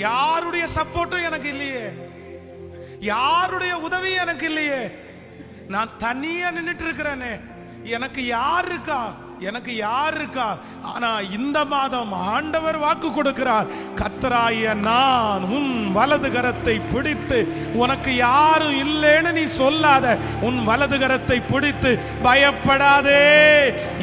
யாருடைய சப்போர்ட்டும் எனக்கு இல்லையே, யாருடைய உதவி எனக்கு இல்லையே, நான் தனியா நின்னுட்டு இருக்கிறேனே, எனக்கு யார் இருக்கா, எனக்கு யார் இருக்கா? ஆனா இந்த மாதம் ஆண்டவர் வாக்கு கொடுக்கிறார், கர்த்தராகிய நான் உன் வலது கரத்தை பிடித்து, உனக்கு யாரும் இல்லைன்னு நீ சொல்லாத, உன் வலது கரத்தை பிடித்து பயப்படாதே.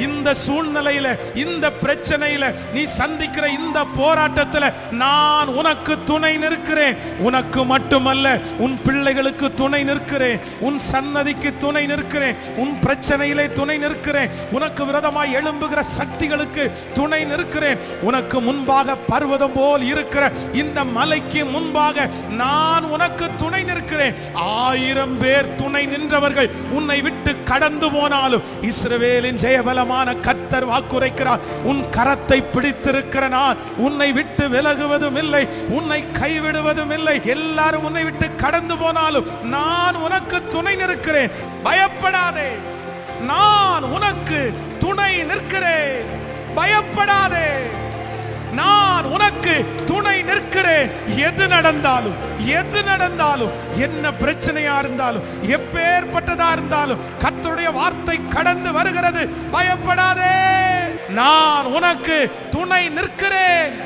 இந்த சூழ்நிலையில, இந்த பிரச்சனையில, நீ சந்திக்கிற இந்த போராட்டத்தில் நான் உனக்கு துணை நிற்கிறேன். உனக்கு மட்டுமல்ல, உன் பிள்ளைகளுக்கு துணை நிற்கிறேன், உன் சன்னதிக்கு துணை நிற்கிறேன், உன் பிரச்சனையிலே துணை நிற்கிறேன், உனக்கு விரோதமாய் எழும்புகிற சக்திகளுக்கு துணை நிற்கிறேன். உனக்கு முன்பாக பர்வதம் போல் இருக்கிற இந்த மலைக்கு முன்பாக நான் உனக்கு துணை நிற்கிறேன். 1000 பேர் துணை நின்றவர்கள் உன்னை விட்டு கடந்து போனாலும் இஸ்ரவேலின் ஜெயபலமான கர்த்தர் வாக்குரைக்கிறார், உன் கரத்தை பிடித்திருக்கிற நான் உன்னை விட்டு விலகுவதும் இல்லை, உன்னை கைவிடுவதும் இல்லை. எல்லாரும் உன்னை விட்டு கடந்து போனாலும் நான் உனக்கு துணை நிற்கிறேன், பயப்படாதே. நான் உனக்கு துணை நிற்கிறேன், பயப்படாதே. நான் உனக்கு துணை நிற்கிறேன். எது நடந்தாலும், எது நடந்தாலும், என்ன பிரச்சனையா இருந்தாலும், எப்பேற்பட்டதா இருந்தாலும், கர்த்தருடைய வார்த்தை கடந்து வருகிறது, பயப்படாதே. நான் உனக்கு துணை நிற்கிறேன்.